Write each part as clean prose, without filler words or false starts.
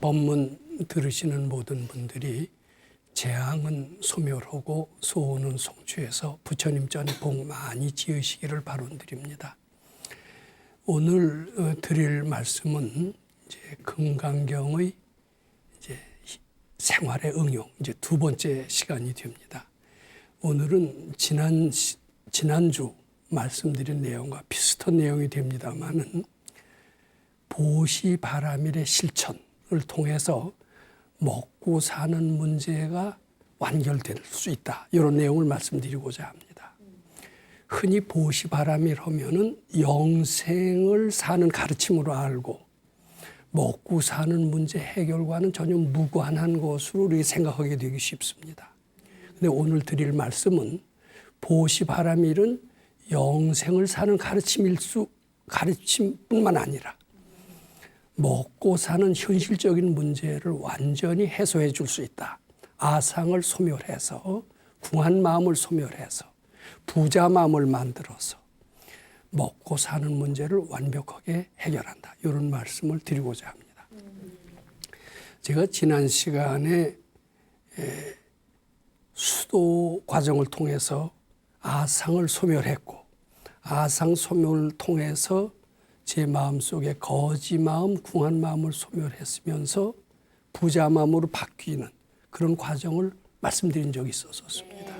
법문 들으시는 모든 분들이 재앙은 소멸하고 소원은 성취해서 부처님 전에 복 많이 지으시기를 바론드립니다. 오늘 드릴 말씀은 이제 금강경의 이제 생활의 응용, 이제 두 번째 시간이 됩니다. 오늘은 지난주 말씀드린 내용과 비슷한 내용이 됩니다만은 보시바라밀의 실천을 통해서 먹고 사는 문제가 완결될 수 있다. 이런 내용을 말씀드리고자 합니다. 흔히 보시바라밀 하면은 영생을 사는 가르침으로 알고 먹고 사는 문제 해결과는 전혀 무관한 것으로 우리 생각하게 되기 쉽습니다. 근데 오늘 드릴 말씀은 보시바라밀은 영생을 사는 가르침뿐만 아니라 먹고 사는 현실적인 문제를 완전히 해소해 줄 수 있다. 아상을 소멸해서 궁한 마음을 소멸해서 부자 마음을 만들어서 먹고 사는 문제를 완벽하게 해결한다. 이런 말씀을 드리고자 합니다. 제가 지난 시간에 수도 과정을 통해서 아상을 소멸했고 아상 소멸을 통해서 제 마음속에 거지 마음, 궁한 마음을 소멸했으면서 부자 마음으로 바뀌는 그런 과정을 말씀드린 적이 있었습니다.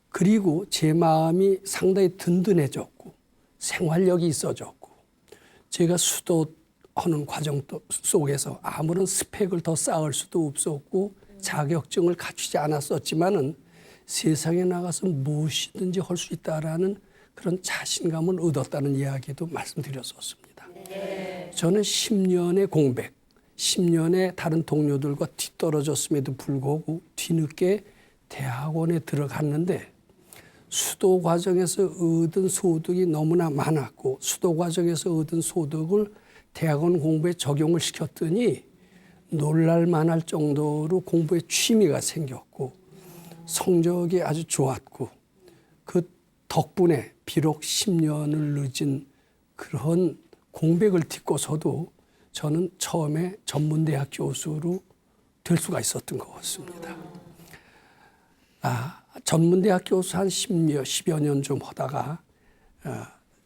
그리고 제 마음이 상당히 든든해졌고 생활력이 있어졌고 제가 수도하는 과정 속에서 아무런 스펙을 더 쌓을 수도 없었고 자격증을 갖추지 않았었지만은 세상에 나가서 무엇이든지 할 수 있다라는 그런 자신감을 얻었다는 이야기도 말씀드렸었습니다. 저는 10년의 공백, 10년의 다른 동료들과 뒤떨어졌음에도 불구하고 뒤늦게 대학원에 들어갔는데 수도 과정에서 얻은 소득이 너무나 많았고 수도 과정에서 얻은 소득을 대학원 공부에 적용을 시켰더니 놀랄만할 정도로 공부에 취미가 생겼고 성적이 아주 좋았고 그 덕분에 비록 10년을 늦은 그런 공백을 딛고서도 저는 처음에 전문대학 교수로 될 수가 있었던 것 같습니다. 전문대학 교수 한 10여 년 좀 하다가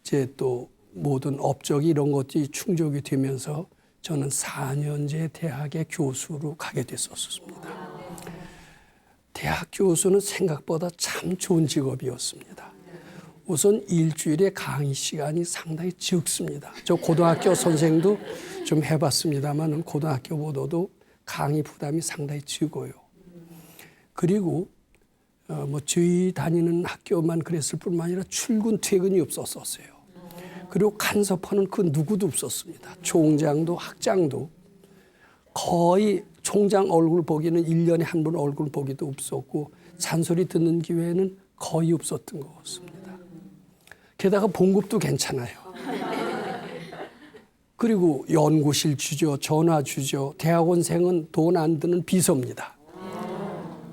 이제 또 모든 업적이 이런 것들이 충족이 되면서 저는 4년제 대학의 교수로 가게 됐었습니다. 대학 교수는 생각보다 참 좋은 직업이었습니다. 우선 일주일에 강의 시간이 상당히 적습니다. 저 고등학교 선생도 좀 해봤습니다만 고등학교보다도 강의 부담이 상당히 적어요. 그리고 저희 다니는 학교만 그랬을 뿐만 아니라 출근 퇴근이 없었어요. 그리고 간섭하는 그 누구도 없었습니다. 총장도 학장도 거의 총장 얼굴 보기는 1년에 한 번 얼굴 보기도 없었고 잔소리 듣는 기회는 거의 없었던 것 같습니다. 게다가 봉급도 괜찮아요. 그리고 연구실 주죠, 전화 주죠. 대학원생은 돈 안 드는 비서입니다.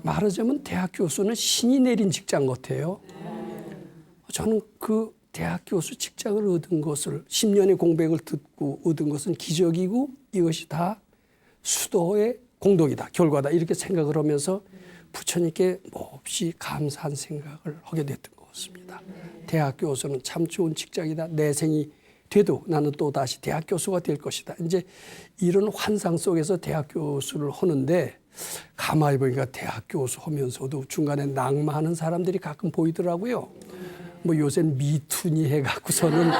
말하자면 대학 교수는 신이 내린 직장 같아요. 저는 그 대학 교수 직장을 얻은 것을 10년의 공백을 듣고 얻은 것은 기적이고 이것이 다 수도의 공덕이다, 결과다 이렇게 생각을 하면서 부처님께 몹시 감사한 생각을 하게 됐던 것 같습니다. 대학 교수는 참 좋은 직장이다. 내 생이 돼도 나는 또 다시 대학 교수가 될 것이다. 이제 이런 환상 속에서 대학 교수를 하는데 가만히 보니까 대학 교수 하면서도 중간에 낙마하는 사람들이 가끔 보이더라고요. 요새는 미투니 해갖고서는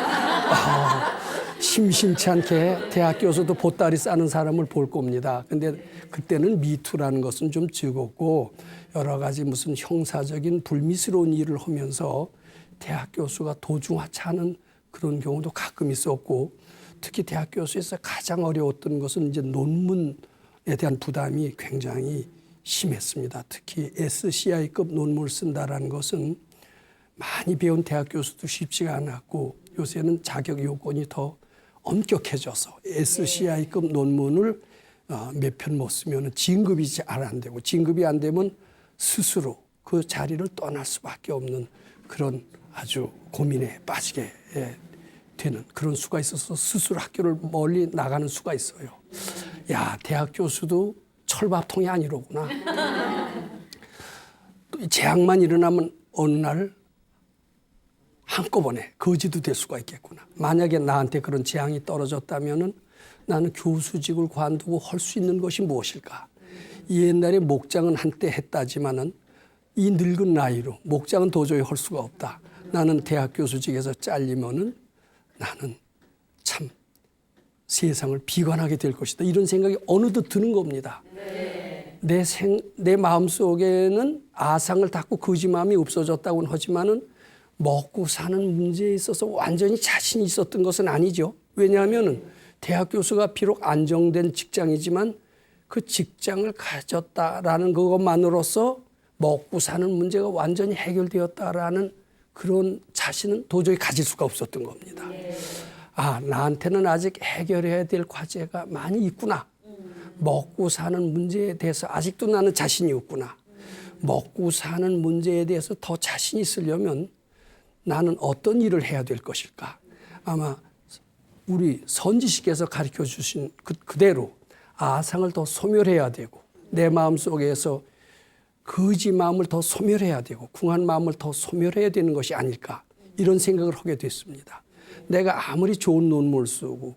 심심치 않게 대학 교수도 보따리 싸는 사람을 볼 겁니다. 근데 그때는 미투라는 것은 좀 적었고 여러 가지 무슨 형사적인 불미스러운 일을 하면서 대학 교수가 도중하차하는 그런 경우도 가끔 있었고 특히 대학 교수에서 가장 어려웠던 것은 이제 논문에 대한 부담이 굉장히 심했습니다. 특히 SCI급 논문을 쓴다라는 것은 많이 배운 대학 교수도 쉽지가 않았고 요새는 자격 요건이 더 엄격해져서 SCI급 논문을 몇 편 못 쓰면 진급이 잘 안 되고 진급이 안 되면 스스로 그 자리를 떠날 수밖에 없는 그런 아주 고민에 빠지게 되는 그런 수가 있어서 스스로 학교를 멀리 나가는 수가 있어요. 야, 대학 교수도 철밥통이 아니로구나. 또 재앙만 일어나면 어느 날 한꺼번에 거지도 될 수가 있겠구나. 만약에 나한테 그런 재앙이 떨어졌다면은 나는 교수직을 관두고 할 수 있는 것이 무엇일까? 옛날에 목장은 한때 했다지만은 이 늙은 나이로 목장은 도저히 할 수가 없다. 나는 대학 교수직에서 잘리면은 나는 참 세상을 비관하게 될 것이다. 이런 생각이 어느덧 드는 겁니다. 내 마음속에는 아상을 닫고 거짓마음이 없어졌다고는 하지만은 먹고 사는 문제에 있어서 완전히 자신이 있었던 것은 아니죠. 왜냐하면은 대학 교수가 비록 안정된 직장이지만 그 직장을 가졌다라는 그것만으로서 먹고 사는 문제가 완전히 해결되었다라는 그런 자신은 도저히 가질 수가 없었던 겁니다. 아, 나한테는 아직 해결해야 될 과제가 많이 있구나. 먹고 사는 문제에 대해서 아직도 나는 자신이 없구나. 먹고 사는 문제에 대해서 더 자신이 있으려면 나는 어떤 일을 해야 될 것일까? 아마 우리 선지식께서 가르쳐 주신 그대로 아상을 더 소멸해야 되고 내 마음속에서 거짓 마음을 더 소멸해야 되고 궁한 마음을 더 소멸해야 되는 것이 아닐까 이런 생각을 하게 됐습니다. 내가 아무리 좋은 논문을 쓰고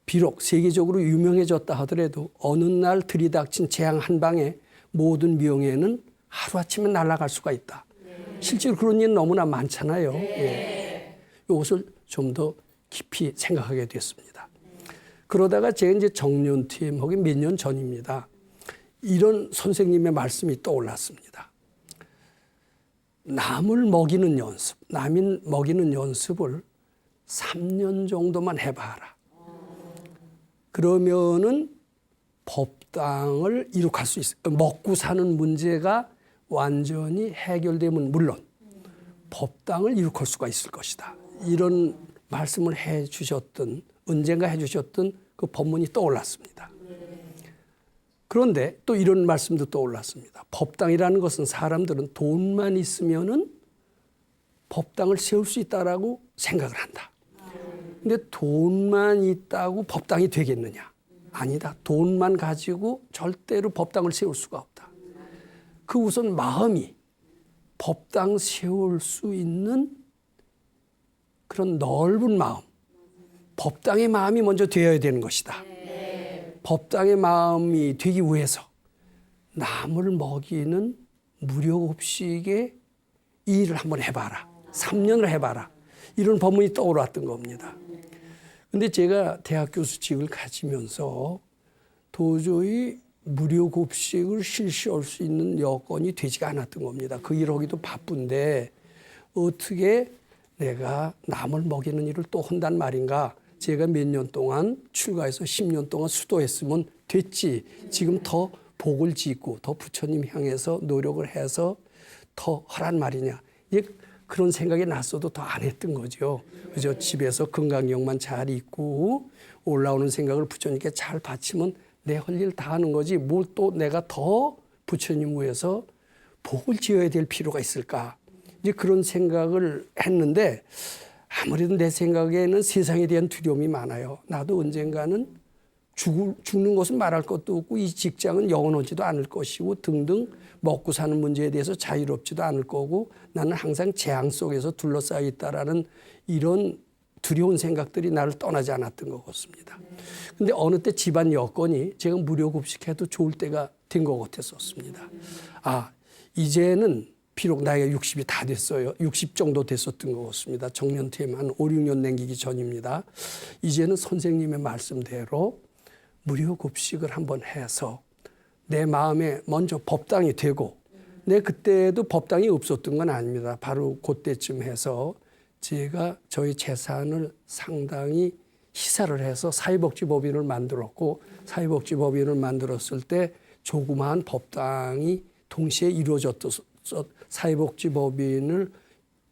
비록 세계적으로 유명해졌다 하더라도 어느 날 들이닥친 재앙 한 방에 모든 명예는 하루아침에 날아갈 수가 있다. 실제로 그런 일 너무나 많잖아요. 예. 이것을 좀 더 깊이 생각하게 됐습니다. 그러다가 제가 이제 정년퇴임하기 몇 년 전입니다. 이런 선생님의 말씀이 떠올랐습니다. 남을 먹이는 연습, 남을 먹이는 연습을 3년 정도만 해봐라. 그러면은 법당을 이룩할 수 있어요. 먹고 사는 문제가 완전히 해결되면 물론 법당을 이룩할 수가 있을 것이다. 이런 말씀을 해 주셨던, 언젠가 해 주셨던 그 법문이 떠올랐습니다. 그런데 또 이런 말씀도 떠올랐습니다. 법당이라는 것은 사람들은 돈만 있으면은 법당을 세울 수 있다라고 생각을 한다. 근데 돈만 있다고 법당이 되겠느냐? 아니다. 돈만 가지고 절대로 법당을 세울 수가 없다. 그 우선 마음이 법당 세울 수 있는 그런 넓은 마음, 법당의 마음이 먼저 되어야 되는 것이다. 법당의 마음이 되기 위해서 남을 먹이는 무료급식의 이 일을 한번 해봐라. 3년을 해봐라. 이런 법문이 떠올랐던 겁니다. 근데 제가 대학 교수직을 가지면서 도저히 무료급식을 실시할 수 있는 여건이 되지가 않았던 겁니다. 그 일을 하기도 바쁜데 어떻게 내가 남을 먹이는 일을 또 한단 말인가. 제가 몇 년 동안 출가해서 10년 동안 수도했으면 됐지. 지금 더 복을 짓고 더 부처님 향해서 노력을 해서 더 하란 말이냐. 그런 생각이 났어도 더 안 했던 거죠. 그죠? 집에서 건강력만 잘 있고 올라오는 생각을 부처님께 잘 바치면 내 할 일 다 하는 거지. 뭘 또 내가 더 부처님 위해서 복을 지어야 될 필요가 있을까. 이제 그런 생각을 했는데 아무래도 내 생각에는 세상에 대한 두려움이 많아요. 나도 언젠가는 죽는 것은 말할 것도 없고 이 직장은 영원하지도 않을 것이고 등등 먹고 사는 문제에 대해서 자유롭지도 않을 거고 나는 항상 재앙 속에서 둘러싸여 있다라는 이런 두려운 생각들이 나를 떠나지 않았던 것 같습니다. 근데 어느 때 집안 여건이 제가 무료급식해도 좋을 때가 된 것 같았었습니다. 아, 이제는 비록 나이가 60이 다 됐어요. 60 정도 됐었던 것 같습니다. 정년퇴임 한 5, 6년 남기기 전입니다. 이제는 선생님의 말씀대로 무료급식을 한번 해서 내 마음에 먼저 법당이 되고 내 그때도 법당이 없었던 건 아닙니다. 바로 그때쯤 해서 제가 저희 재산을 상당히 희사를 해서 사회복지법인을 만들었고 사회복지법인을 만들었을 때 조그마한 법당이 동시에 이루어졌던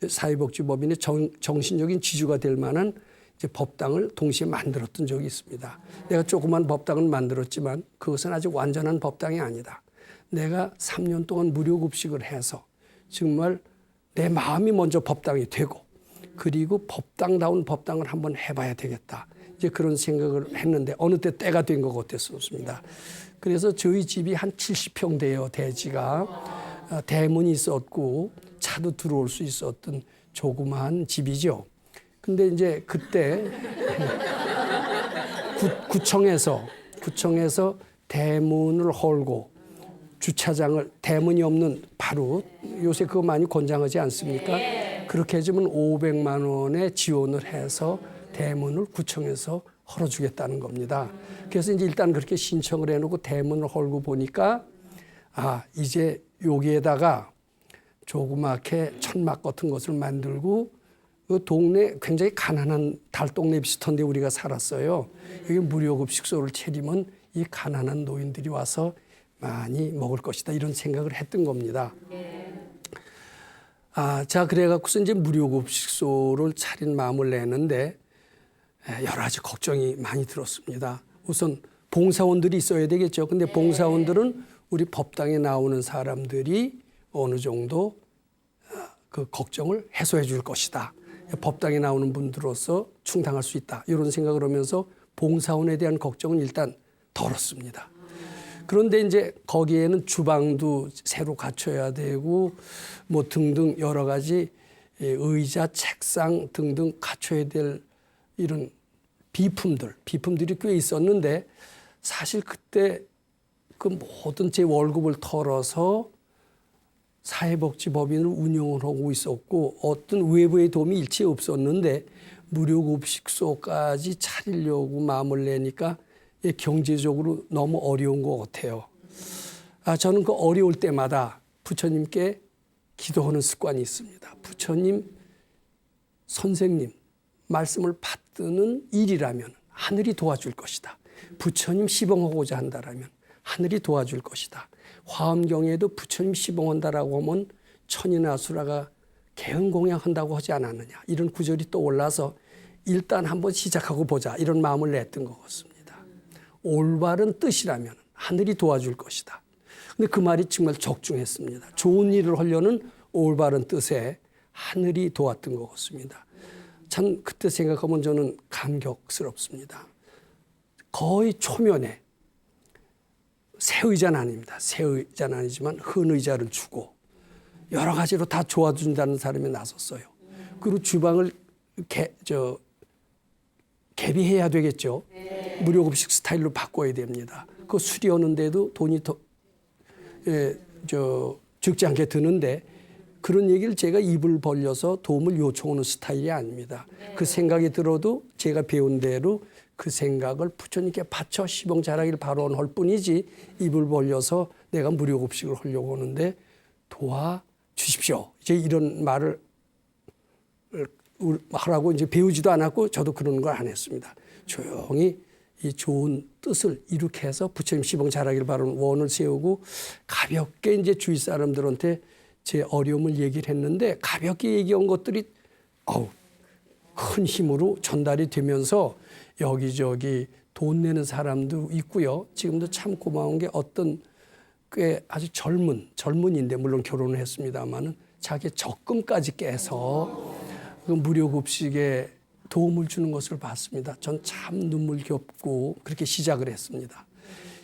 사회복지법인의 정신적인 지주가 될 만한 이제 법당을 동시에 만들었던 적이 있습니다. 내가 조그만 법당을 만들었지만 그것은 아직 완전한 법당이 아니다. 내가 3년 동안 무료급식을 해서 정말 내 마음이 먼저 법당이 되고 그리고 법당다운 법당을 한번 해봐야 되겠다. 이제 그런 생각을 했는데 어느 때 때가 된 것 같았습니다. 그래서 저희 집이 한 70평 돼요. 대지가 대문이 있었고 차도 들어올 수 있었던 조그마한 집이죠. 근데 이제 그때 구청에서 대문을 헐고 주차장을 대문이 없는 바로 요새 그거 많이 권장하지 않습니까? 그렇게 해주면 500만 원의 지원을 해서 대문을 구청에서 헐어주겠다는 겁니다. 그래서 이제 일단 그렇게 신청을 해놓고 대문을 헐고 보니까 이제 여기에다가 조그맣게 천막 같은 것을 만들고 그 동네 굉장히 가난한 달동네 비슷한데 우리가 살았어요. 여기 무료급식소를 차리면 이 가난한 노인들이 와서 많이 먹을 것이다 이런 생각을 했던 겁니다. 자 그래갖고서 이제 무료급식소를 차린 마음을 내는데 여러 가지 걱정이 많이 들었습니다. 우선 봉사원들이 있어야 되겠죠. 근데 봉사원들은 우리 법당에 나오는 사람들이 어느 정도 그 걱정을 해소해 줄 것이다. 법당에 나오는 분들로서 충당할 수 있다. 이런 생각을 하면서 봉사원에 대한 걱정은 일단 덜었습니다. 그런데 이제 거기에는 주방도 새로 갖춰야 되고 뭐 등등 여러 가지 의자, 책상 등등 갖춰야 될 이런 비품들이 꽤 있었는데 사실 그때 그 모든 제 월급을 털어서 사회복지법인을 운영을 하고 있었고 어떤 외부의 도움이 일체 없었는데 무료급식소까지 차리려고 마음을 내니까 경제적으로 너무 어려운 것 같아요. 저는 그 어려울 때마다 부처님께 기도하는 습관이 있습니다. 부처님, 선생님 말씀을 받드는 일이라면 하늘이 도와줄 것이다. 부처님 시봉하고자 한다라면 하늘이 도와줄 것이다. 화엄경에도 부처님 시봉한다라고 하면 천이나 수라가 개헌공양한다고 하지 않았느냐. 이런 구절이 떠올라서 일단 한번 시작하고 보자. 이런 마음을 냈던 것 같습니다. 올바른 뜻이라면 하늘이 도와줄 것이다. 근데 그 말이 정말 적중했습니다. 좋은 일을 하려는 올바른 뜻에 하늘이 도왔던 것 같습니다. 참 그때 생각하면 저는 감격스럽습니다. 거의 초면에 새 의자는 아닙니다. 새 의자는 아니지만 흔 의자를 주고 여러 가지로 다 도와준다는 사람이 나섰어요. 그리고 주방을 개비해야 되겠죠. 무료급식 스타일로 바꿔야 됩니다. 그 수리하는데도 돈이 적지 않게 드는데 그런 얘기를 제가 입을 벌려서 도움을 요청하는 스타일이 아닙니다. 그 생각이 들어도 제가 배운 대로 그 생각을 부처님께 바쳐 시봉자라기를 발언할 뿐이지 입을 벌려서 내가 무료급식을 하려고 하는데 도와주십시오. 이제 이런 말을 하라고 이제 배우지도 않았고 저도 그런 걸 안 했습니다. 조용히 이 좋은 뜻을 이렇게 해서 부처님 시봉자라기를 발언 원을 세우고 가볍게 이제 주위 사람들한테 제 어려움을 얘기를 했는데 가볍게 얘기한 것들이 큰 힘으로 전달이 되면서 여기저기 돈 내는 사람도 있고요. 지금도 참 고마운 게 어떤 꽤 아주 젊은인데 물론 결혼을 했습니다마는 자기 적금까지 깨서 그 무료급식에 도움을 주는 것을 봤습니다. 전 참 눈물겹고 그렇게 시작을 했습니다.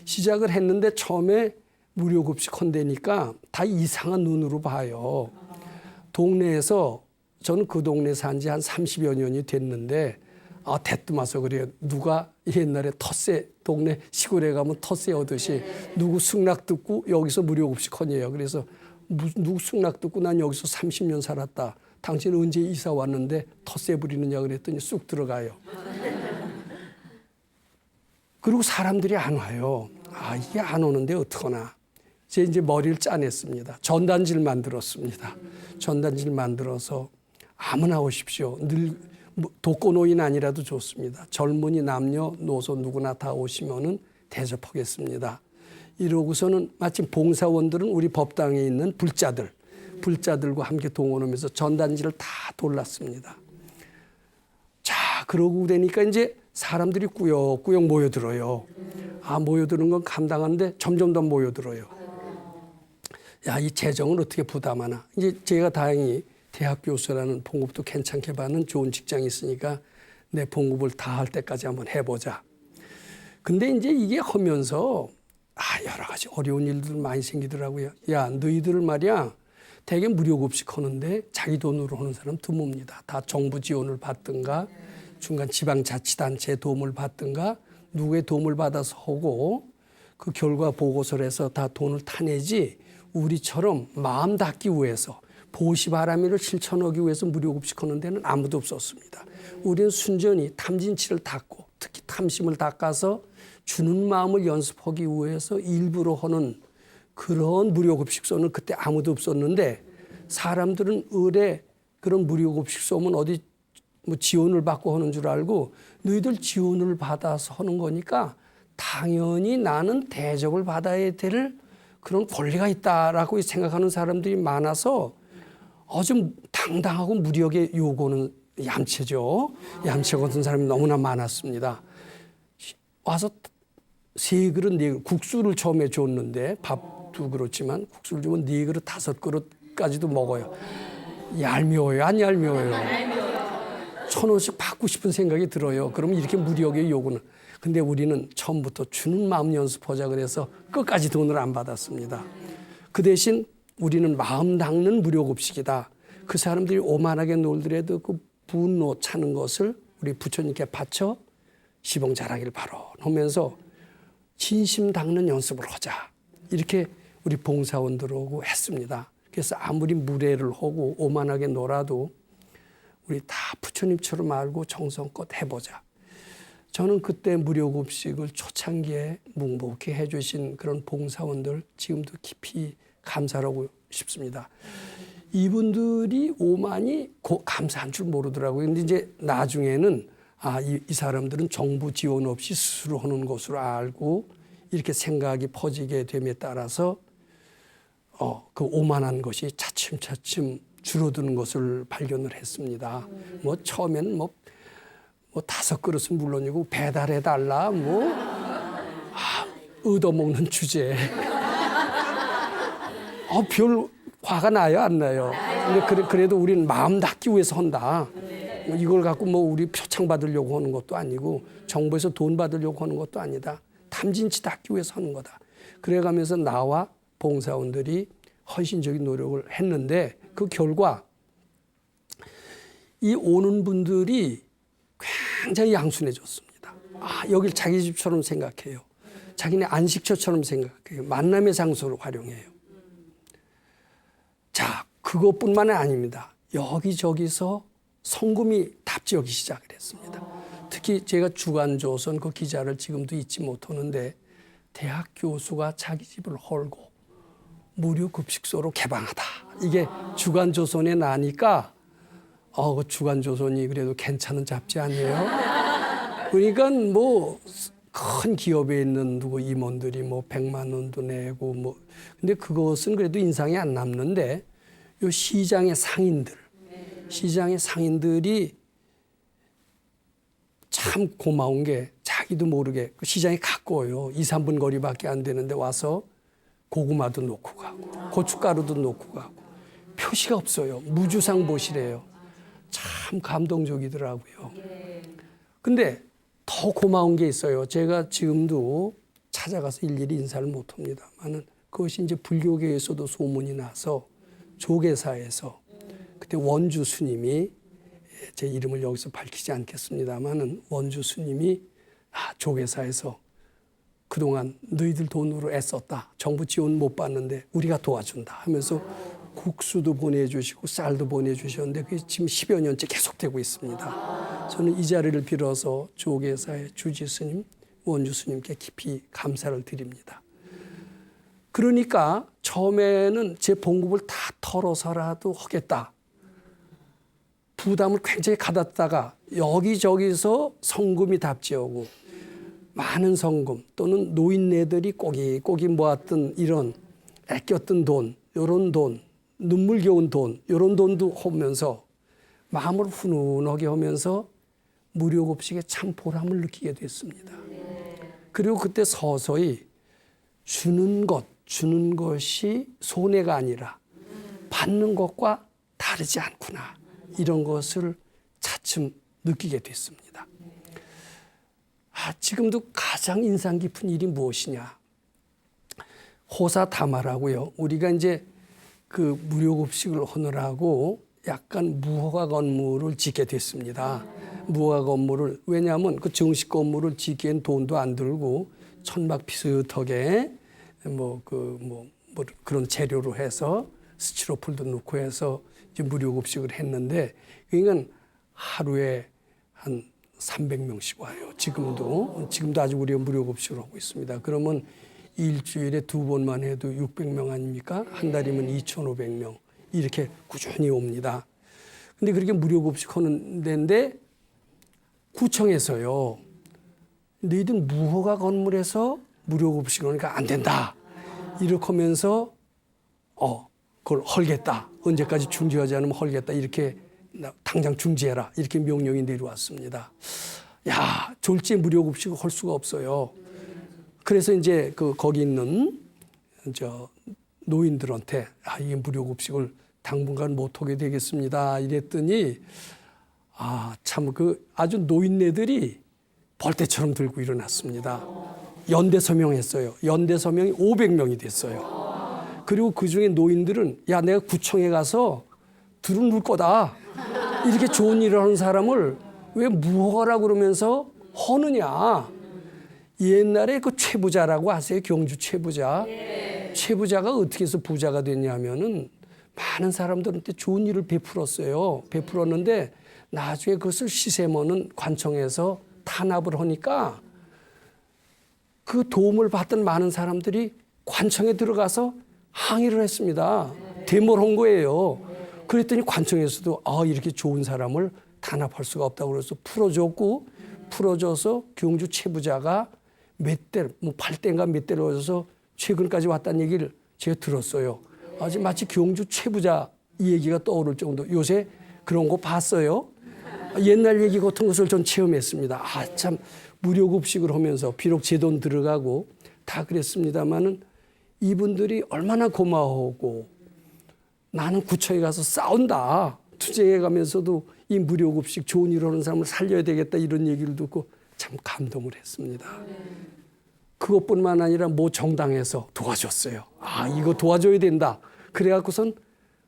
시작을 했는데 처음에 무료급식 한다니까 다 이상한 눈으로 봐요. 동네에서 저는 그 동네 산 지 한 30여 년이 됐는데 대뜸와서 그래요. 누가 옛날에 텃세 동네 시골에 가면 텃세 오듯이 누구 승낙 듣고 여기서 무료급식 하냐요. 그래서 누구 승낙 듣고 난 여기서 30년 살았다. 당신 언제 이사 왔는데 텃세 부리느냐 그랬더니 쑥 들어가요. 그리고 사람들이 안 와요. 이게 안 오는데 어떡하나. 제가 이제 머리를 짜냈습니다. 전단지를 만들었습니다. 전단지를 만들어서 아무나 오십시오. 늘 독거노인 아니라도 좋습니다. 젊은이 남녀 노소 누구나 다 오시면은 대접하겠습니다. 이러고서는 마침 봉사원들은 우리 법당에 있는 불자들과 함께 동원하면서 전단지를 다 돌랐습니다. 자, 그러고 되니까 이제 사람들이 꾸역꾸역 모여들어요. 모여드는 건 감당하는데 점점 더 모여들어요. 이 재정을 어떻게 부담하나. 이제 제가 다행히 대학 교수라는 봉급도 괜찮게 받는 좋은 직장이 있으니까 내 봉급을 다 할 때까지 한번 해보자. 근데 이제 이게 하면서 여러 가지 어려운 일들 많이 생기더라고요. 야, 너희들 말이야 대개 무료급식 하는데 자기 돈으로 하는 사람 드뭅니다. 다 정부 지원을 받든가 중간 지방자치단체 도움을 받든가 누구의 도움을 받아서 하고 그 결과 보고서를 해서 다 돈을 타내지, 우리처럼 마음 닿기 위해서 보시바라미를 실천하기 위해서 무료급식 하는 데는 아무도 없었습니다. 우리는 순전히 탐진치를 닦고 특히 탐심을 닦아서 주는 마음을 연습하기 위해서 일부러 하는 그런 무료급식소는 그때 아무도 없었는데, 사람들은 을에 그런 무료급식소 오면 어디 뭐 지원을 받고 하는 줄 알고 너희들 지원을 받아서 하는 거니까 당연히 나는 대접을 받아야 될 그런 권리가 있다라고 생각하는 사람들이 많아서 좀 당당하고 무력의 요구는 얌체죠. 얌체 같은 사람이 너무나 많았습니다. 와서 3그릇, 4그릇, 국수를 처음에 줬는데 밥도 그렇지만 국수를 주면 4그릇, 5그릇까지도 먹어요. 얄미워요? 안 얄미워요? 1,000원씩 받고 싶은 생각이 들어요. 그러면 이렇게 무력의 요구는. 근데 우리는 처음부터 주는 마음 연습하자 그래서 끝까지 돈을 안 받았습니다. 그 대신 우리는 마음 닦는 무료급식이다. 그 사람들이 오만하게 놀더라도 그 분노 차는 것을 우리 부처님께 바쳐 시봉 잘하길 바로 하면서 진심 닦는 연습을 하자. 이렇게 우리 봉사원들하고 했습니다. 그래서 아무리 무례를 하고 오만하게 놀아도 우리 다 부처님처럼 알고 정성껏 해보자. 저는 그때 무료급식을 초창기에 묵묵히 해주신 그런 봉사원들 지금도 깊이 감사하고 싶습니다. 이분들이 오만이 감사한 줄 모르더라고요. 근데 이제 나중에는 이 사람들은 정부 지원 없이 스스로 하는 것으로 알고 이렇게 생각이 퍼지게 됨에 따라서 그 오만한 것이 차츰차츰 줄어드는 것을 발견을 했습니다. 뭐 처음에는 뭐 5그릇은 물론이고 배달해달라 얻어먹는 주제. 별 화가 나요, 안 나요? 근데 그래도 우리는 마음 닿기 위해서 한다. 이걸 갖고 우리 표창 받으려고 하는 것도 아니고 정부에서 돈 받으려고 하는 것도 아니다. 탐진치 닦기 위해서 하는 거다. 그래가면서 나와 봉사원들이 헌신적인 노력을 했는데 그 결과 이 오는 분들이 굉장히 양순해졌습니다. 여길 자기 집처럼 생각해요. 자기네 안식처처럼 생각해요. 만남의 장소로 활용해요. 자, 그것뿐만 아닙니다. 여기저기서 성금이 답지하기 시작을 했습니다. 특히 제가 주간조선 그 기자를 지금도 잊지 못하는데 대학 교수가 자기 집을 헐고 무료 급식소로 개방하다. 이게 주간조선에 나니까 그 주간조선이 그래도 괜찮은 잡지 아니에요? 그러니까 큰 기업에 있는 누구 임원들이 100만 원도 내고 근데 그것은 그래도 인상이 안 남는데 요 시장의 상인들이 참 고마운 게 자기도 모르게 시장이 가까워요. 2-3분 거리밖에 안 되는데 와서 고구마도 놓고 가고 고춧가루도 놓고 가고 표시가 없어요. 무주상 보시래요. 참 감동적이더라고요. 근데 더 고마운 게 있어요. 제가 지금도 찾아가서 일일이 인사를 못 합니다만은 그것이 이제 불교계에서도 소문이 나서 조계사에서 그때 원주 스님이, 제 이름을 여기서 밝히지 않겠습니다만은 원주 스님이 조계사에서 그동안 너희들 돈으로 애썼다. 정부 지원 못 받는데 우리가 도와준다 하면서 국수도 보내주시고 쌀도 보내주셨는데 그게 지금 10여 년째 계속되고 있습니다. 저는 이 자리를 빌어서 조계사의 주지 스님, 원주 스님께 깊이 감사를 드립니다. 그러니까 처음에는 제 봉급을 다 털어서라도 하겠다. 부담을 굉장히 가졌다가 여기저기서 성금이 답지하고 많은 성금 또는 노인네들이 꼬깃꼬깃 모았던 이런 아꼈던 돈, 이런 돈, 눈물겨운 돈, 이런 돈도 하면서 마음을 훈훈하게 하면서 무료급식에 참 보람을 느끼게 됐습니다. 그리고 그때 서서히 주는 것이 손해가 아니라 받는 것과 다르지 않구나. 이런 것을 차츰 느끼게 됐습니다. 지금도 가장 인상 깊은 일이 무엇이냐? 호사다마라고요. 우리가 이제 그 무료급식을 하느라고 약간 무허가 건물을 짓게 됐습니다. 무허가 건물을, 왜냐하면 그 정식 건물을 짓기엔 돈도 안 들고 천막 비슷하게 그런 재료로 해서 스티로폴도 넣고 해서 이제 무료급식을 했는데, 그러니까 하루에 한 300명씩 와요. 지금도 아직 우리가 무료급식을 하고 있습니다. 그러면 일주일에 2번만 해도 600명 아닙니까? 한 달이면 2,500명 이렇게 꾸준히 옵니다. 근데 그렇게 무료급식 하는 데인데 구청에서요, 너희들 무허가 건물에서 무료급식 하니까 안 된다, 이렇게 하면서 그걸 헐겠다, 언제까지 중지하지 않으면 헐겠다, 이렇게 당장 중지해라, 이렇게 명령이 내려왔습니다. 야, 졸지에 무료급식을 할 수가 없어요. 그래서 이제 거기 있는 노인들한테 이 무료급식을 당분간 못하게 되겠습니다, 이랬더니 참 아주 노인네들이 벌떼처럼 들고 일어났습니다. 연대 서명했어요. 연대 서명이 500명이 됐어요. 그리고 그중에 노인들은 야, 내가 구청에 가서 들은 물 거다, 이렇게 좋은 일을 하는 사람을 왜 무허가라고 그러면서 허느냐. 옛날에 그 최부자라고 아세요? 경주 최부자. 최부자가 어떻게 해서 부자가 됐냐면은 많은 사람들한테 좋은 일을 베풀었는데 나중에 그것을 시세모는 관청에서 탄압을 하니까 그 도움을 받던 많은 사람들이 관청에 들어가서 항의를 했습니다. 데모를 한 거예요. 그랬더니 관청에서도 이렇게 좋은 사람을 탄압할 수가 없다고 그래서 풀어줘서 경주 최부자가 몇 대, 8대인가 몇 대를 얻어서 최근까지 왔다는 얘기를 제가 들었어요. 마치 경주 최부자 이 얘기가 떠오를 정도. 요새 그런 거 봤어요? 옛날 얘기 같은 것을 전 체험했습니다. 참 무료급식을 하면서 비록 제 돈 들어가고 다 그랬습니다마는 이분들이 얼마나 고마워하고 나는 구청에 가서 싸운다, 투쟁해 가면서도 이 무료급식 좋은 일 하는 사람을 살려야 되겠다, 이런 얘기를 듣고 참 감동을 했습니다. 그것뿐만 아니라 정당에서 도와줬어요. 이거 도와줘야 된다. 그래갖고선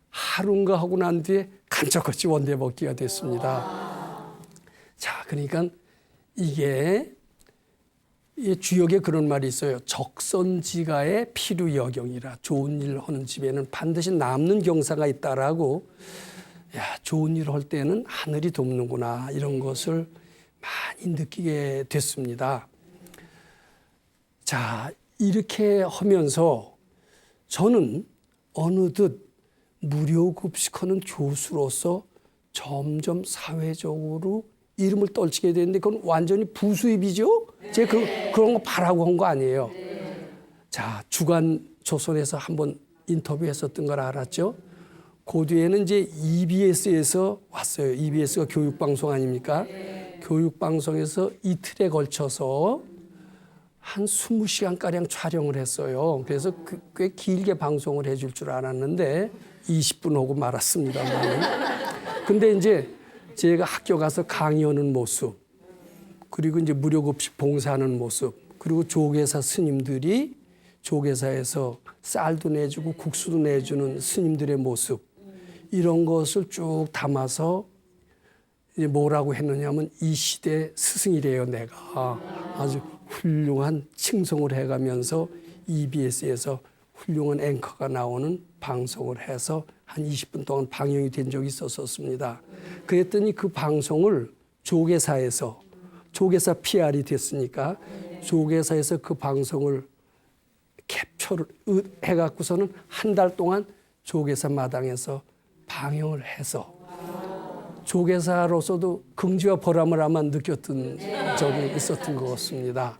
하루인가 하고 난 뒤에 간척같이 원대 먹기가 됐습니다. 자, 그러니까 이게 주역에 그런 말이 있어요. 적선지가의 필요여경이라. 좋은 일 하는 집에는 반드시 남는 경사가 있다라고. 좋은 일 할 때는 하늘이 돕는구나, 이런 것을 많이 느끼게 됐습니다. 자, 이렇게 하면서 저는 어느덧 무료급식하는 교수로서 점점 사회적으로 이름을 떨치게 되는데 그건 완전히 부수입이죠? 제가 그런 거 바라고 한 거 아니에요. 자, 주간 조선에서 한번 인터뷰했었던 걸 알았죠? 그 뒤에는 이제 EBS에서 왔어요. EBS가 교육방송 아닙니까? 교육방송에서 이틀에 걸쳐서 한 20시간가량 촬영을 했어요. 그래서 꽤 길게 방송을 해줄 줄 알았는데 20분 하고 말았습니다만. 근데 이제 제가 학교 가서 강의하는 모습, 그리고 이제 무료급식 봉사하는 모습, 그리고 조계사 스님들이 조계사에서 쌀도 내주고 국수도 내주는 스님들의 모습, 이런 것을 쭉 담아서 이제 뭐라고 했느냐면 이 시대 스승이래요, 내가. 아주 훌륭한 칭송을 해가면서 EBS에서 훌륭한 앵커가 나오는 방송을 해서 한 20분 동안 방영이 된 적이 있었습니다. 그랬더니 그 방송을 조계사에서, 조계사 PR이 됐으니까 조계사에서 그 방송을 캡처를 해갖고서는 한 달 동안 조계사 마당에서 방영을 해서 조계사로서도 긍지와 보람을 아마 느꼈던 적이 있었던 것 같습니다.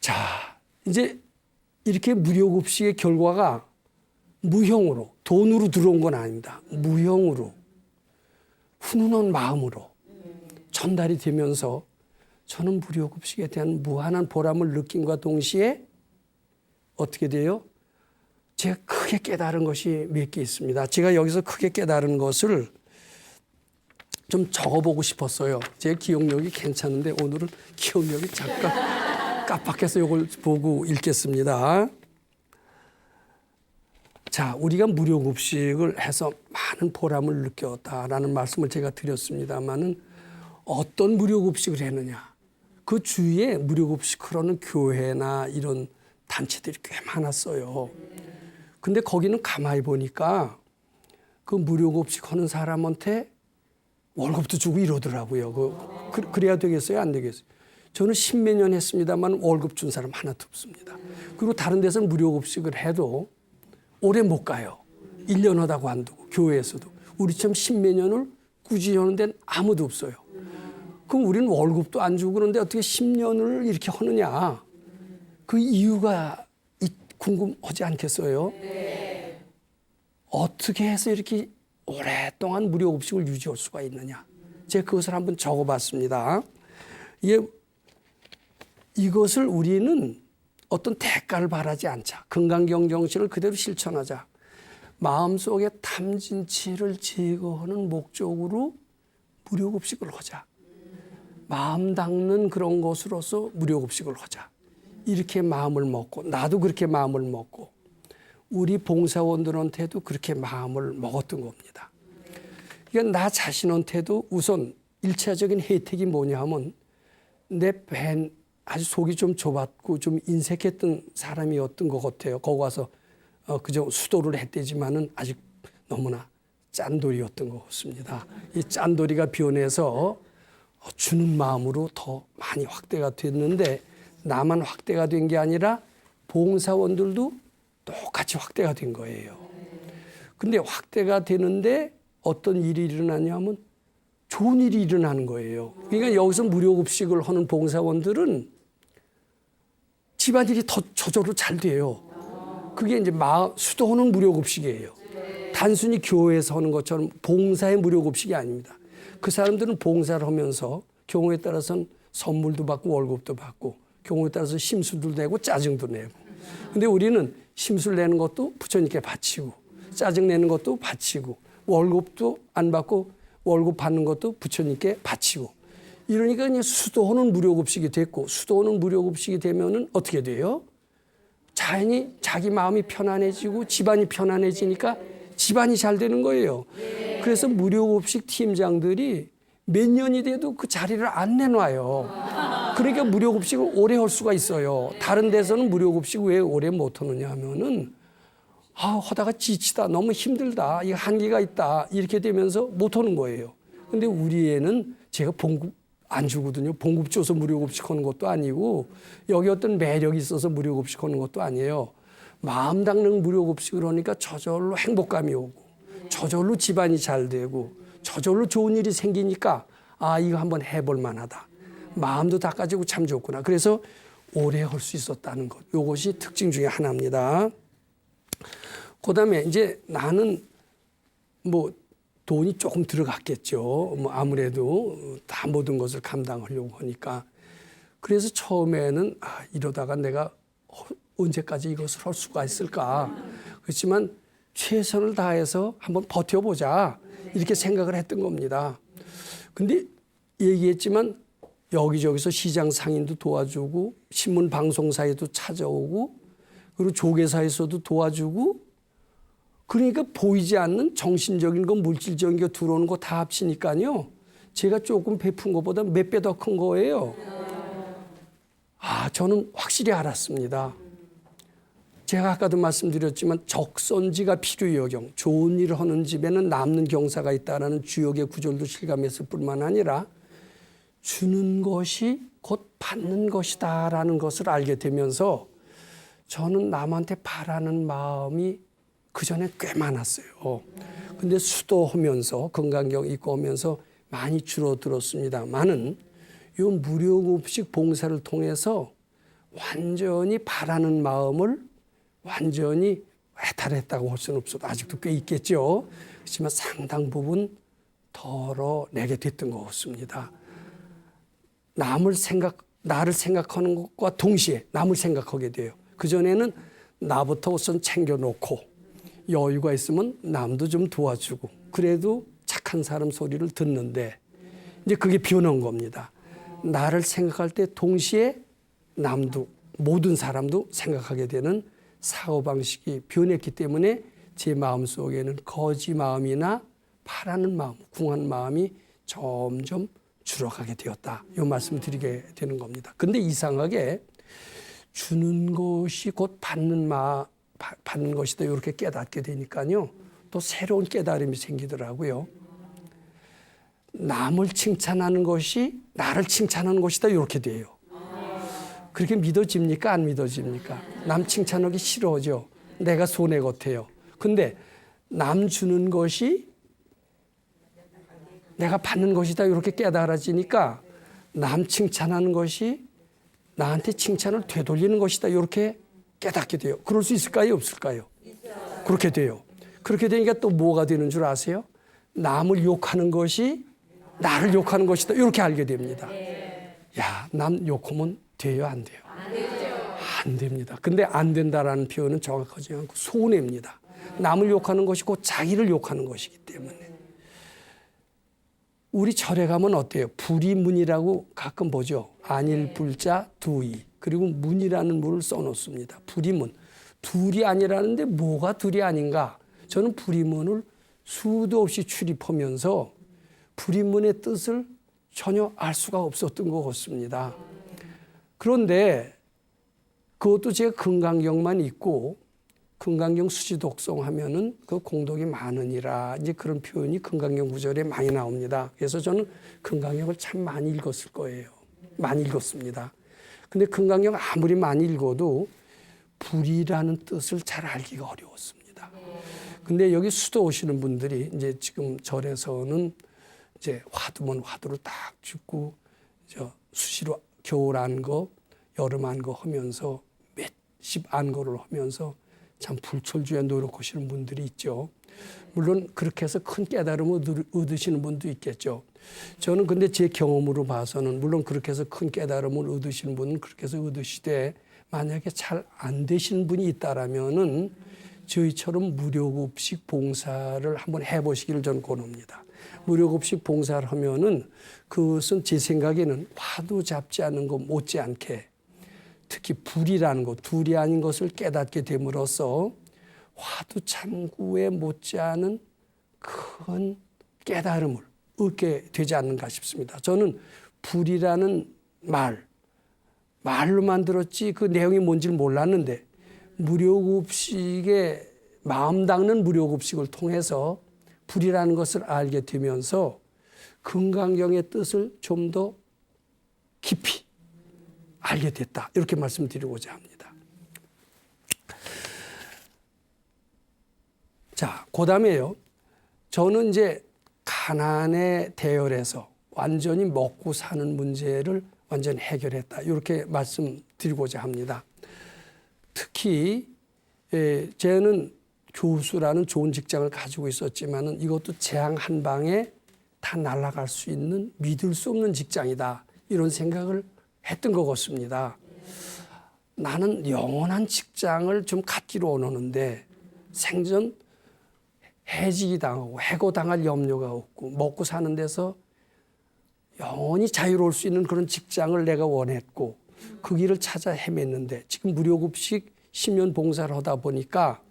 자, 이제 이렇게 무료급식의 결과가 무형으로, 돈으로 들어온 건 아닙니다. 무형으로, 훈훈한 마음으로 전달이 되면서 저는 무료급식에 대한 무한한 보람을 느낀과 동시에 어떻게 돼요? 제가 크게 깨달은 것이 몇 개 있습니다. 제가 여기서 크게 깨달은 것을 좀 적어보고 싶었어요. 제 기억력이 괜찮은데 오늘은 기억력이 잠깐 깜빡해서 이걸 보고 읽겠습니다. 자, 우리가 무료급식을 해서 많은 보람을 느꼈다라는 말씀을 제가 드렸습니다마는 어떤 무료급식을 했느냐. 그 주위에 무료급식 하는 교회나 이런 단체들이 꽤 많았어요. 근데 거기는 가만히 보니까 그 무료급식 하는 사람한테 월급도 주고 이러더라고요. 그래야 되겠어요? 안 되겠어요? 저는 십몇 년 했습니다만 월급 준 사람 하나도 없습니다. 그리고 다른 데서는 무료급식을 해도 오래 못 가요. 1년 하다고 안 두고 교회에서도. 우리처럼 십몇 년을 꾸준히 하는 데는 아무도 없어요. 그럼 우리는 월급도 안 주고 그런데 어떻게 10년을 이렇게 하느냐. 그 이유가 궁금하지 않겠어요? 네. 어떻게 해서 이렇게 오랫동안 무료급식을 유지할 수가 있느냐. 제가 그것을 한번 적어봤습니다. 이것을 우리는 어떤 대가를 바라지 않자. 건강경정신을 그대로 실천하자. 마음속에 탐진치를 제거하는 목적으로 무료급식을 하자. 마음 닦는 그런 것으로서 무료급식을 하자. 이렇게 마음을 먹고 나도 그렇게 마음을 먹고 우리 봉사원들한테도 그렇게 마음을 먹었던 겁니다. 그러니까 나 자신한테도 우선 1차적인 혜택이 뭐냐 하면 내 아주 속이 좀 좁았고 좀 인색했던 사람이었던 것 같아요. 거기 와서 그저 수도를 했대지만은 아직 너무나 짠돌이였던 것 같습니다. 이 짠돌이가 변해서 주는 마음으로 더 많이 확대가 됐는데 나만 확대가 된 게 아니라 봉사원들도 똑같이 확대가 된 거예요. 근데 확대가 되는데 어떤 일이 일어나냐면 좋은 일이 일어나는 거예요. 그러니까 여기서 무료급식을 하는 봉사원들은 집안일이 더 저절로 잘 돼요. 그게 이제 수도하는 무료급식이에요. 단순히 교회에서 하는 것처럼 봉사의 무료급식이 아닙니다. 그 사람들은 봉사를 하면서 경우에 따라서는 선물도 받고 월급도 받고 경우에 따라서 심수도 내고 짜증도 내고. 근데 우리는 심술 내는 것도 부처님께 바치고 짜증 내는 것도 바치고 월급도 안 받고 월급 받는 것도 부처님께 바치고 이러니까 그냥 수도하는 무료급식이 됐고 수도하는 무료급식이 되면은 어떻게 돼요? 자연히 자기 마음이 편안해지고 집안이 편안해지니까 집안이 잘 되는 거예요. 그래서 무료급식 팀장들이 몇 년이 돼도 그 자리를 안 내놔요. 그러니까 무료급식을 오래 할 수가 있어요. 다른 데서는 무료급식 왜 오래 못 하느냐 하면은 하다가 지치다, 너무 힘들다, 이거 한계가 있다 이렇게 되면서 못 하는 거예요. 근데 우리 애는 제가 봉급 안 주거든요. 봉급 줘서 무료급식 하는 것도 아니고 여기 어떤 매력이 있어서 무료급식 하는 것도 아니에요. 마음 닦는 무료급식을 하니까 저절로 행복감이 오고 저절로 집안이 잘 되고 저절로 좋은 일이 생기니까 이거 한번 해볼 만하다. 마음도 닦아지고 참 좋구나. 그래서 오래 할 수 있었다는 것. 이것이 특징 중에 하나입니다. 그다음에 이제 나는 뭐 돈이 조금 들어갔겠죠. 뭐 아무래도 다 모든 것을 감당하려고 하니까. 그래서 처음에는 이러다가 내가 언제까지 이것을 할 수가 있을까. 그렇지만 최선을 다해서 한번 버텨보자. 이렇게 생각을 했던 겁니다. 근데 얘기했지만 여기저기서 시장 상인도 도와주고 신문 방송사에도 찾아오고 그리고 조계사에서도 도와주고 그러니까 보이지 않는 정신적인 거 물질적인 거 들어오는 거 다 합치니까요. 제가 조금 베푼 것보다 몇 배 더 큰 거예요. 저는 확실히 알았습니다. 제가 아까도 말씀드렸지만 적선지가 필요여경 좋은 일을 하는 집에는 남는 경사가 있다라는 주역의 구절도 실감했을 뿐만 아니라 주는 것이 곧 받는 것이다라는 것을 알게 되면서 저는 남한테 바라는 마음이 그전에 꽤 많았어요. 근데 수도하면서 건강경 있고 하면서 많이 줄어들었습니다만은 이 무료급식 봉사를 통해서 완전히 바라는 마음을 완전히 해탈했다고 할 수는 없어도 아직도 꽤 있겠죠. 그렇지만 상당 부분 덜어내게 됐던 것 같습니다. 나를 생각하는 것과 동시에 남을 생각하게 돼요. 그전에는 나부터 우선 챙겨놓고 여유가 있으면 남도 좀 도와주고 그래도 착한 사람 소리를 듣는데 이제 그게 변한 겁니다. 나를 생각할 때 동시에 남도 모든 사람도 생각하게 되는 사고방식이 변했기 때문에 제 마음속에는 거지 마음이나 바라는 마음, 궁한 마음이 점점 줄어가게 되었다. 이 말씀 드리게 되는 겁니다. 근데 이상하게 주는 것이 곧 받는 것이다. 이렇게 깨닫게 되니까요. 또 새로운 깨달음이 생기더라고요. 남을 칭찬하는 것이 나를 칭찬하는 것이다. 이렇게 돼요. 그렇게 믿어집니까? 안 믿어집니까? 남 칭찬하기 싫어져. 내가 손해 같아요. 근데 남 주는 것이 내가 받는 것이다. 이렇게 깨달아지니까 남 칭찬하는 것이 나한테 칭찬을 되돌리는 것이다. 이렇게 깨닫게 돼요. 그럴 수 있을까요? 없을까요? 그렇게 돼요. 그렇게 되니까 또 뭐가 되는 줄 아세요? 남을 욕하는 것이 나를 욕하는 것이다. 이렇게 알게 됩니다. 야, 남 욕하면 돼요? 안 돼요? 안 됩니다. 근데 안 된다라는 표현은 정확하지 않고 손해입니다. 남을 욕하는 것이 곧 자기를 욕하는 것이기 때문에. 우리 절에 가면 어때요? 불이문이라고 가끔 보죠. 안일 불자 두이. 그리고 문이라는 문을 써놓습니다. 불이문. 둘이 아니라는데 뭐가 둘이 아닌가? 저는 불이문을 수도 없이 출입하면서 불이문의 뜻을 전혀 알 수가 없었던 것 같습니다. 그런데 그것도 제가 금강경만 읽고 금강경 수지 독송하면은 그 공덕이 많으니라 이제 그런 표현이 금강경 구절에 많이 나옵니다. 그래서 저는 금강경을 참 많이 읽었을 거예요. 많이 읽었습니다. 근데 금강경 아무리 많이 읽어도 불이라는 뜻을 잘 알기가 어려웠습니다. 근데 여기 수도 오시는 분들이 이제 지금 절에서는 이제 화두면 화두를 딱 줍고 수시로 겨울 안거, 여름 안거 하면서 몇십 안거를 하면서 참 불철주야 노력하시는 분들이 있죠. 물론 그렇게 해서 큰 깨달음을 얻으시는 분도 있겠죠. 저는 근데 제 경험으로 봐서는 물론 그렇게 해서 큰 깨달음을 얻으시는 분은 그렇게 해서 얻으시되 만약에 잘 안 되시는 분이 있다라면은 저희처럼 무료급식 봉사를 한번 해보시기를 저는 권합니다. 무료급식 봉사를 하면은 그것은 제 생각에는 화두 잡지 않는 것 못지않게 특히 불이라는 것, 둘이 아닌 것을 깨닫게 됨으로써 화두 참구에 못지않은 큰 깨달음을 얻게 되지 않는가 싶습니다. 저는 불이라는 말로만 들었지 그 내용이 뭔지를 몰랐는데 무료급식에 마음 닦는 무료급식을 통해서 불이라는 것을 알게 되면서 금강경의 뜻을 좀 더 깊이 알게 됐다. 이렇게 말씀드리고자 합니다. 자, 그 다음에요. 저는 이제 가난에 대열해서 완전히 먹고 사는 문제를 완전히 해결했다. 이렇게 말씀드리고자 합니다. 특히 저는 교수라는 좋은 직장을 가지고 있었지만은 이것도 재앙 한 방에 다 날아갈 수 있는 믿을 수 없는 직장이다. 이런 생각을 했던 것 같습니다. 나는 영원한 직장을 좀 갖기로 원하는데 생전 해지기 당하고 해고당할 염려가 없고 먹고 사는 데서 영원히 자유로울 수 있는 그런 직장을 내가 원했고 그 길을 찾아 헤맸는데 지금 무료급식 10년 봉사를 하다 보니까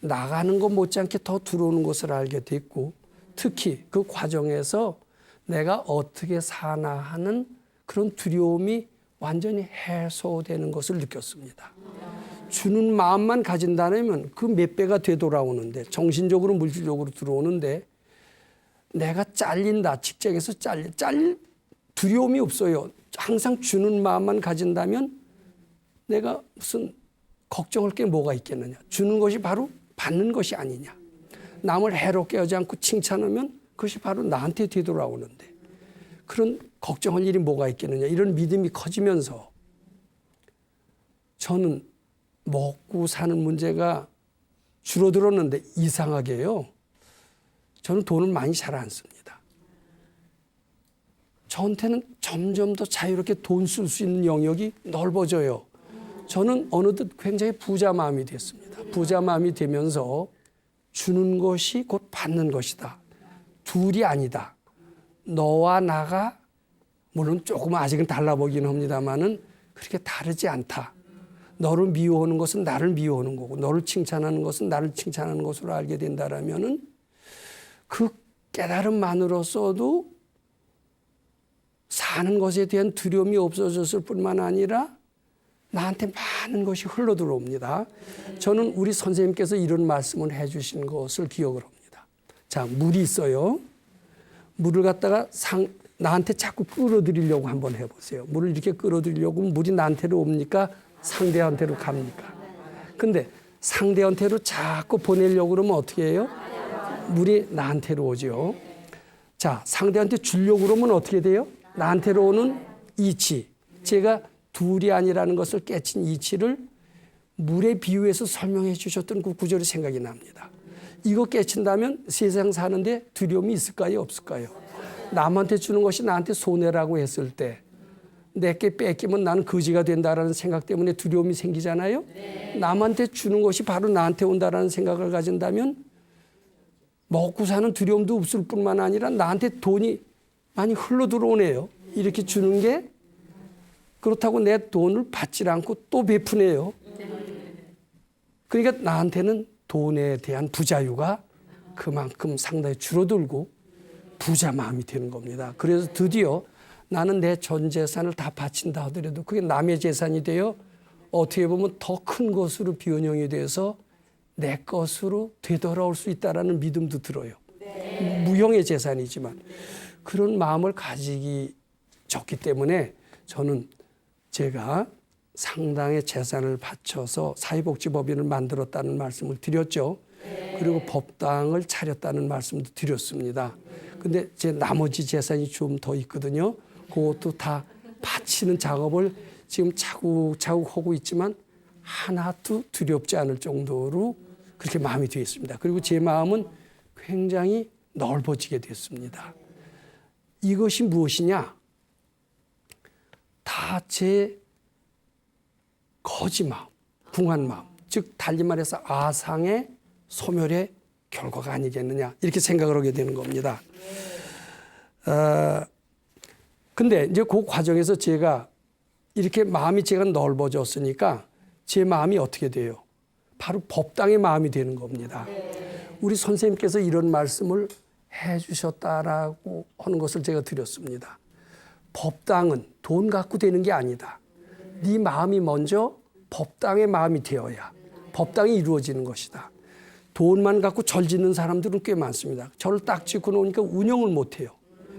나가는 것 못지않게 더 들어오는 것을 알게 됐고 특히 그 과정에서 내가 어떻게 사나 하는 그런 두려움이 완전히 해소되는 것을 느꼈습니다. 주는 마음만 가진다면 그 몇 배가 되돌아오는데 정신적으로 물질적으로 들어오는데 내가 잘린다 직장에서 잘릴 두려움이 없어요. 항상 주는 마음만 가진다면 내가 무슨 걱정할 게 뭐가 있겠느냐. 주는 것이 바로 받는 것이 아니냐. 남을 해롭게 하지 않고 칭찬하면 그것이 바로 나한테 되돌아오는데 그런 걱정할 일이 뭐가 있겠느냐. 이런 믿음이 커지면서 저는 먹고 사는 문제가 줄어들었는데 이상하게요. 저는 돈을 많이 잘 안 씁니다. 저한테는 점점 더 자유롭게 돈 쓸 수 있는 영역이 넓어져요. 저는 어느덧 굉장히 부자 마음이 됐습니다. 부자 마음이 되면서 주는 것이 곧 받는 것이다. 둘이 아니다. 너와 나가 물론 조금 아직은 달라보긴 합니다만은 그렇게 다르지 않다. 너를 미워하는 것은 나를 미워하는 거고 너를 칭찬하는 것은 나를 칭찬하는 것으로 알게 된다라면은 그 깨달음만으로서도 사는 것에 대한 두려움이 없어졌을 뿐만 아니라 나한테 많은 것이 흘러 들어옵니다. 저는 우리 선생님께서 이런 말씀을 해 주신 것을 기억을 합니다. 자, 물이 있어요. 물을 갖다가 나한테 자꾸 끌어들이려고 한번 해보세요. 물을 이렇게 끌어들이려고 물이 나한테로 옵니까? 상대한테로 갑니까? 근데 상대한테로 자꾸 보내려고 그러면 어떻게 해요? 물이 나한테로 오죠. 자, 상대한테 주려고 그러면 어떻게 돼요? 나한테로 오는 이치. 제가 둘이 아니라는 것을 깨친 이치를 물에 비유해서 설명해 주셨던 그 구절이 생각이 납니다. 이거 깨친다면 세상 사는데 두려움이 있을까요? 없을까요? 남한테 주는 것이 나한테 손해라고 했을 때 내게 뺏기면 나는 거지가 된다라는 생각 때문에 두려움이 생기잖아요. 남한테 주는 것이 바로 나한테 온다라는 생각을 가진다면 먹고 사는 두려움도 없을 뿐만 아니라 나한테 돈이 많이 흘러 들어오네요. 이렇게 주는 게 그렇다고 내 돈을 받질 않고 또 베푸네요. 그러니까 나한테는 돈에 대한 부자유가 그만큼 상당히 줄어들고 부자 마음이 되는 겁니다. 그래서 드디어 나는 내 전 재산을 다 바친다 하더라도 그게 남의 재산이 되어 어떻게 보면 더 큰 것으로 변형이 돼서 내 것으로 되돌아올 수 있다는 믿음도 들어요. 무형의 재산이지만 그런 마음을 가지기 좋기 때문에 저는 제가 상당의 재산을 바쳐서 사회복지법인을 만들었다는 말씀을 드렸죠. 그리고 법당을 차렸다는 말씀도 드렸습니다. 근데 제 나머지 재산이 좀 더 있거든요. 그것도 다 바치는 작업을 지금 차곡차곡 하고 있지만 하나도 두렵지 않을 정도로 그렇게 마음이 되어 있습니다. 그리고 제 마음은 굉장히 넓어지게 됐습니다. 이것이 무엇이냐? 다 제 거지 마음, 궁한 마음, 즉 달리 말해서 아상의 소멸의 결과가 아니겠느냐 이렇게 생각을 하게 되는 겁니다. 근데 이제 그 과정에서 제가 이렇게 마음이 제가 넓어졌으니까 제 마음이 어떻게 돼요? 바로 법당의 마음이 되는 겁니다. 우리 선생님께서 이런 말씀을 해 주셨다라고 하는 것을 제가 드렸습니다. 법당은 돈 갖고 되는 게 아니다. 네 마음이 먼저 법당의 마음이 되어야 법당이 이루어지는 것이다. 돈만 갖고 절 짓는 사람들은 꽤 많습니다. 절을 딱 짓고 놓으니까 운영을 못 해요.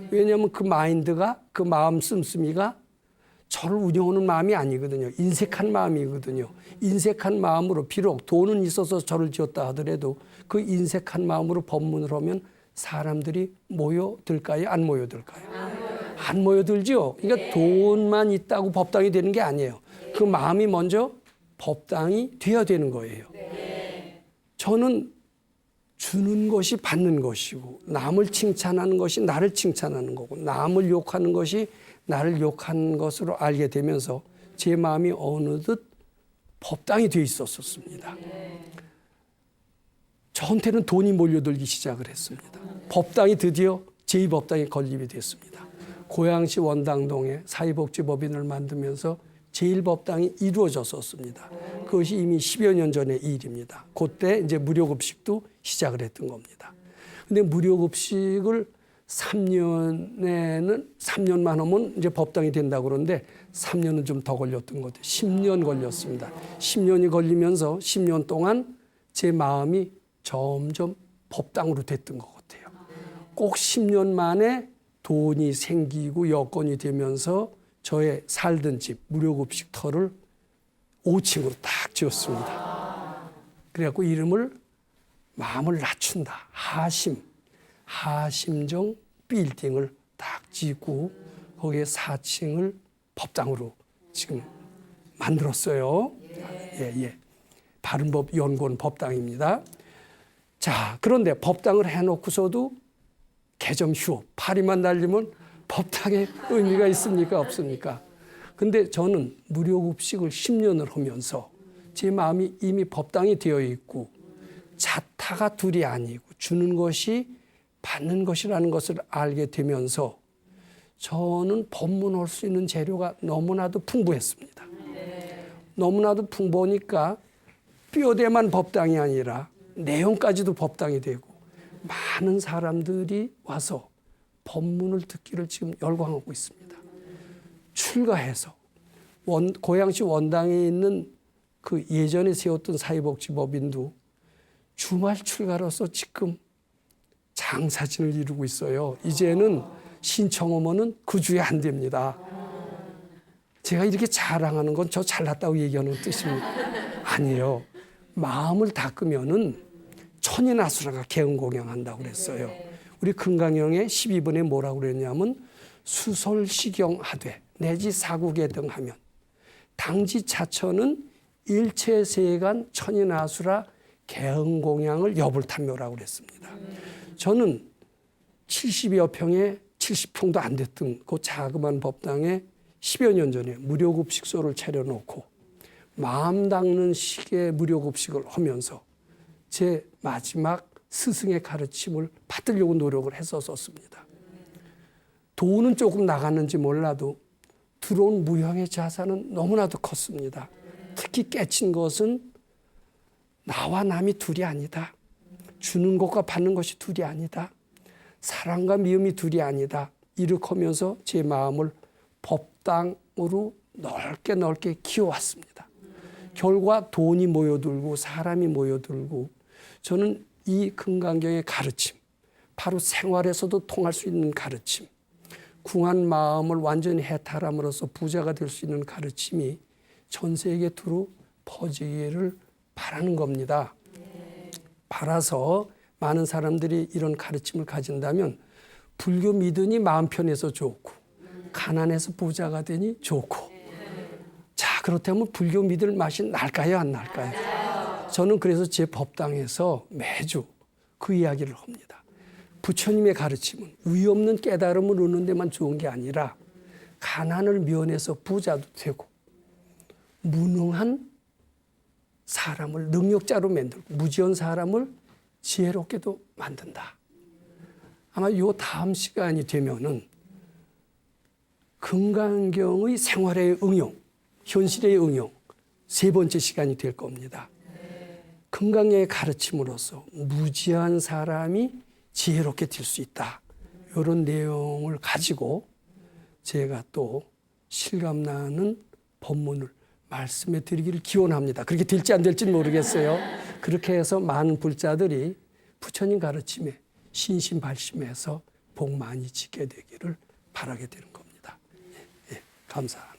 왜냐하면 그 마인드가 그 마음 씀씀이가 절을 운영하는 마음이 아니거든요. 인색한 마음이거든요. 인색한 마음으로 비록 돈은 있어서 절을 지었다 하더라도 그 인색한 마음으로 법문을 하면 사람들이 모여들까요? 안 모여들까요? 안 모여들죠. 그러니까 돈만 있다고 법당이 되는 게 아니에요. 그 마음이 먼저 법당이 되어야 되는 거예요. 저는 주는 것이 받는 것이고 남을 칭찬하는 것이 나를 칭찬하는 거고 남을 욕하는 것이 나를 욕하는 것으로 알게 되면서 제 마음이 어느덧 법당이 되어 있었습니다. 저한테는 돈이 몰려들기 시작을 했습니다. 법당이 드디어 제2법당에 건립이 됐습니다. 고양시 원당동에 사회복지법인을 만들면서 제1법당이 이루어졌었습니다. 그것이 이미 10여 년 전의 일입니다. 그때 이제 무료급식도 시작을 했던 겁니다. 근데 무료급식을 3년만 하면 이제 법당이 된다고 그러는데 3년은 좀 더 걸렸던 것 같아요. 10년 걸렸습니다. 10년이 걸리면서 10년 동안 제 마음이 점점 법당으로 됐던 것 같아요. 꼭 10년 만에 돈이 생기고 여건이 되면서 저의 살던 집 무료급식 터를 5층으로 딱 지었습니다. 그래갖고 이름을 마음을 낮춘다. 하심정 빌딩을 딱 짓고 거기에 4층을 법당으로 지금 만들었어요. 바른법연구원 법당입니다. 자, 그런데 법당을 해놓고서도 개점 휴업, 파리만 날리면 법당에 의미가 있습니까? 없습니까? 근데 저는 무료급식을 10년을 하면서 제 마음이 이미 법당이 되어 있고 자타가 둘이 아니고 주는 것이 받는 것이라는 것을 알게 되면서 저는 법문할 수 있는 재료가 너무나도 풍부했습니다. 너무나도 풍부하니까 뼈대만 법당이 아니라 내용까지도 법당이 되고 많은 사람들이 와서 법문을 듣기를 지금 열광하고 있습니다. 출가해서 고양시 원당에 있는 그 예전에 세웠던 사회복지법인도 주말 출가로서 지금 장사진을 이루고 있어요. 이제는 신청하면은 그 주에 안 됩니다. 제가 이렇게 자랑하는 건 저 잘났다고 얘기하는 뜻입니다. 아니에요. 마음을 닦으면은 천인아수라가 개응공양한다고 그랬어요. 우리 금강경의 12번에 뭐라고 그랬냐면 수솔시경하되 내지 사국에 등하면 당지차천은 일체세간 천인아수라 개응공양을 여불탐묘라고 그랬습니다. 저는 70여 평에 70평도 안 됐던 그 자그마한 법당에 10여 년 전에 무료급식소를 차려놓고 마음 닦는 식의 무료급식을 하면서 제 마지막 스승의 가르침을 받으려고 노력을 했었습니다. 돈은 조금 나갔는지 몰라도 들어온 무형의 자산은 너무나도 컸습니다. 특히 깨친 것은 나와 남이 둘이 아니다. 주는 것과 받는 것이 둘이 아니다. 사랑과 미움이 둘이 아니다. 이렇게 하면서 제 마음을 법당으로 넓게 키워왔습니다. 결과 돈이 모여들고 사람이 모여들고 저는 이 금강경의 가르침, 바로 생활에서도 통할 수 있는 가르침, 궁한 마음을 완전히 해탈함으로써 부자가 될 수 있는 가르침이 전 세계에 두루 퍼지기를 바라는 겁니다. 바라서 많은 사람들이 이런 가르침을 가진다면 불교 믿으니 마음 편해서 좋고 가난해서 부자가 되니 좋고 자 그렇다면 불교 믿을 맛이 날까요 안 날까요? 저는 그래서 제 법당에서 매주 그 이야기를 합니다. 부처님의 가르침은 의 없는 깨달음을 얻는 데만 좋은 게 아니라 가난을 면해서 부자도 되고 무능한 사람을 능력자로 만들고 무지한 사람을 지혜롭게도 만든다. 아마 요 다음 시간이 되면은 금강경의 생활의 응용, 현실의 응용 세 번째 시간이 될 겁니다. 금강경의 가르침으로써 무지한 사람이 지혜롭게 될 수 있다. 이런 내용을 가지고 제가 또 실감나는 법문을 말씀해 드리기를 기원합니다. 그렇게 될지 안 될지는 모르겠어요. 그렇게 해서 많은 불자들이 부처님 가르침에 신심발심해서 복 많이 지게 되기를 바라게 되는 겁니다. 예, 감사합니다.